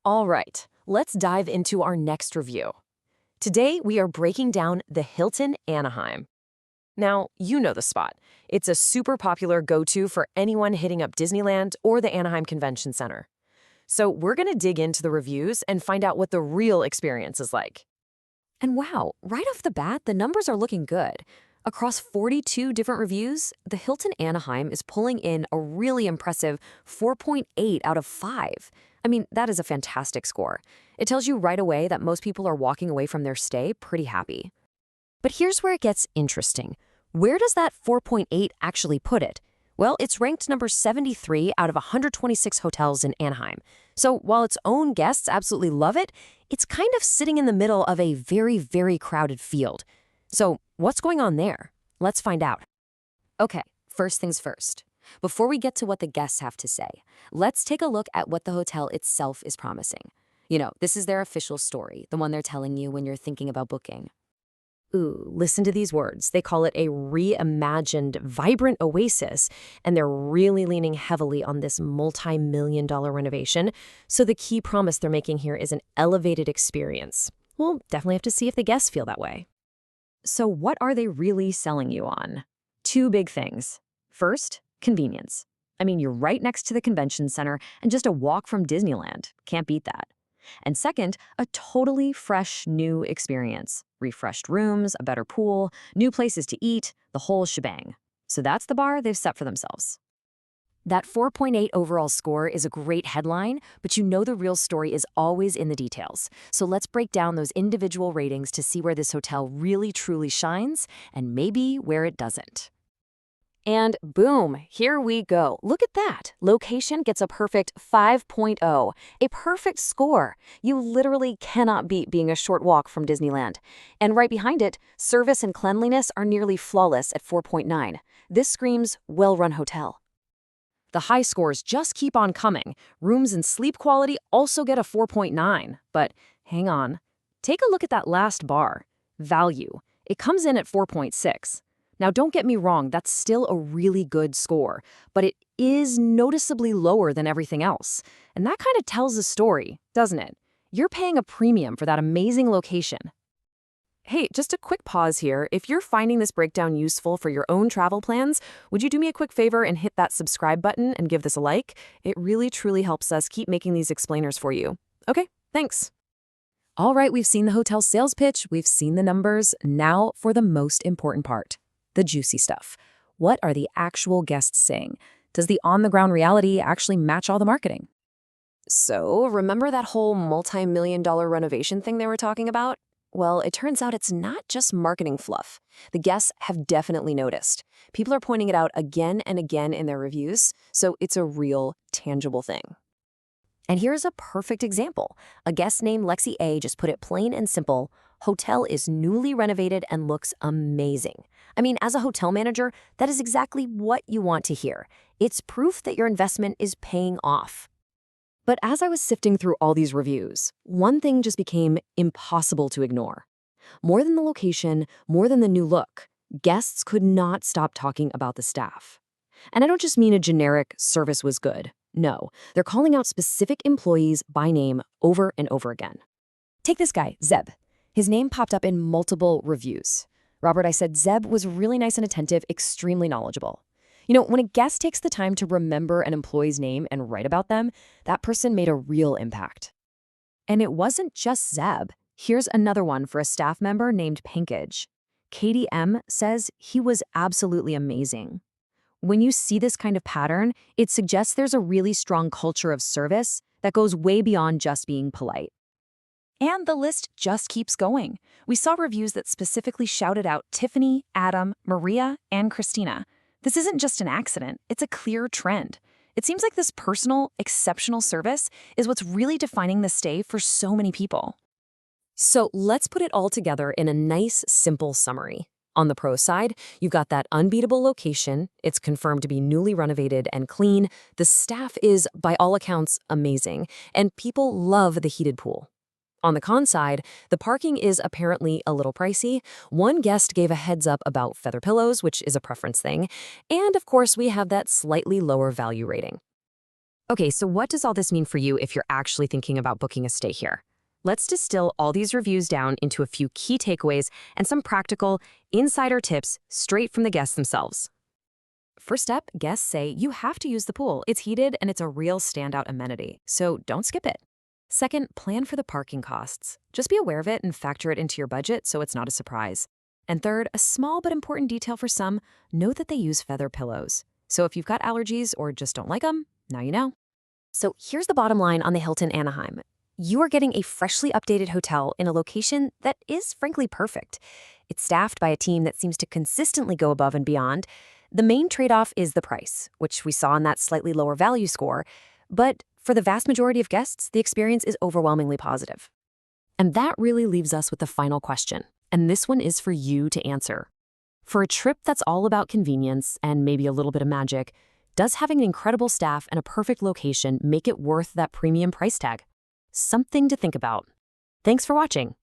All right, let's dive into our next review. Today, we are breaking down the Hilton Anaheim. Now, you know the spot. It's a super popular go-to for anyone hitting up Disneyland or the Anaheim Convention Center. So we're going to dig into the reviews and find out what the real experience is like. And wow, right off the bat, the numbers are looking good. Across 42 different reviews, the Hilton Anaheim is pulling in a really impressive 4.8 out of 5. I mean, that is a fantastic score. It tells you right away that most people are walking away from their stay pretty happy. But here's where it gets interesting. Where does that 4.8 actually put it? Well, it's ranked number 73 out of 126 hotels in Anaheim. So while its own guests absolutely love it, it's kind of sitting in the middle of a very, very crowded field. So what's going on there? Let's find out. Okay, first things first. Before we get to what the guests have to say, let's take a look at what the hotel itself is promising. You know, this is their official story, the one they're telling you when you're thinking about booking. Ooh, listen to these words. They call it a reimagined, vibrant oasis, and they're really leaning heavily on this multi-million-dollar renovation. So the key promise they're making here is an elevated experience. We'll definitely have to see if the guests feel that way. So what are they really selling you on? Two big things. First, convenience. I mean, you're right next to the convention center and just a walk from Disneyland. Can't beat that. And second, a totally fresh, new experience. Refreshed rooms, a better pool, new places to eat, the whole shebang. So that's the bar they've set for themselves. That 4.8 overall score is a great headline, but you know the real story is always in the details. So let's break down those individual ratings to see where this hotel really truly shines and maybe where it doesn't. And boom, here we go. Look at that. Location gets a perfect 5.0, a perfect score. You literally cannot beat being a short walk from Disneyland. And right behind it, service and cleanliness are nearly flawless at 4.9. This screams well-run hotel. The high scores just keep on coming. Rooms and sleep quality also get a 4.9. But hang on. Take a look at that last bar. Value. It comes in at 4.6. Now, don't get me wrong, that's still a really good score, but it is noticeably lower than everything else. And that kind of tells a story, doesn't it? You're paying a premium for that amazing location. Hey, just a quick pause here. If you're finding this breakdown useful for your own travel plans, would you do me a quick favor and hit that subscribe button and give this a like? It really, truly helps us keep making these explainers for you. Okay, thanks. All right, we've seen the hotel sales pitch, we've seen the numbers. Now for the most important part. The juicy stuff. What are the actual guests saying? Does the on-the-ground reality actually match all the marketing? So, remember that whole multi-million-dollar renovation thing they were talking about? Well, it turns out it's not just marketing fluff. The guests have definitely noticed. People are pointing it out again and again in their reviews, so it's a real, tangible thing. And here's a perfect example. A guest named Lexi A just put it plain and simple. Hotel is newly renovated and looks amazing. I mean, as a hotel manager, that is exactly what you want to hear. It's proof that your investment is paying off. But as I was sifting through all these reviews, one thing just became impossible to ignore. More than the location, more than the new look, guests could not stop talking about the staff. And I don't just mean a generic service was good. No, they're calling out specific employees by name over and over again. Take this guy, Zeb. His name popped up in multiple reviews. Robert, I said, Zeb was really nice and attentive, extremely knowledgeable. You know, when a guest takes the time to remember an employee's name and write about them, that person made a real impact. And it wasn't just Zeb. Here's another one for a staff member named Pankaj. Katie M. says he was absolutely amazing. When you see this kind of pattern, it suggests there's a really strong culture of service that goes way beyond just being polite. And the list just keeps going. We saw reviews that specifically shouted out Tiffany, Adam, Maria, and Christina. This isn't just an accident, it's a clear trend. It seems like this personal, exceptional service is what's really defining the stay for so many people. So let's put it all together in a nice, simple summary. On the pro side, you've got that unbeatable location. It's confirmed to be newly renovated and clean. The staff is, by all accounts, amazing, and people love the heated pool. On the con side, the parking is apparently a little pricey. One guest gave a heads up about feather pillows, which is a preference thing. And of course, we have that slightly lower value rating. Okay, so what does all this mean for you if you're actually thinking about booking a stay here? Let's distill all these reviews down into a few key takeaways and some practical, insider tips straight from the guests themselves. First up, guests say you have to use the pool. It's heated and it's a real standout amenity, so don't skip it. Second, plan for the parking costs. Just be aware of it and factor it into your budget so it's not a surprise. And third, a small but important detail for some, know that they use feather pillows. So if you've got allergies or just don't like them, now you know. So here's the bottom line on the Hilton Anaheim. You are getting a freshly updated hotel in a location that is frankly perfect. It's staffed by a team that seems to consistently go above and beyond. The main trade-off is the price, which we saw in that slightly lower value score. But for the vast majority of guests, the experience is overwhelmingly positive. And that really leaves us with the final question. And this one is for you to answer. For a trip that's all about convenience and maybe a little bit of magic, does having an incredible staff and a perfect location make it worth that premium price tag? Something to think about. Thanks for watching.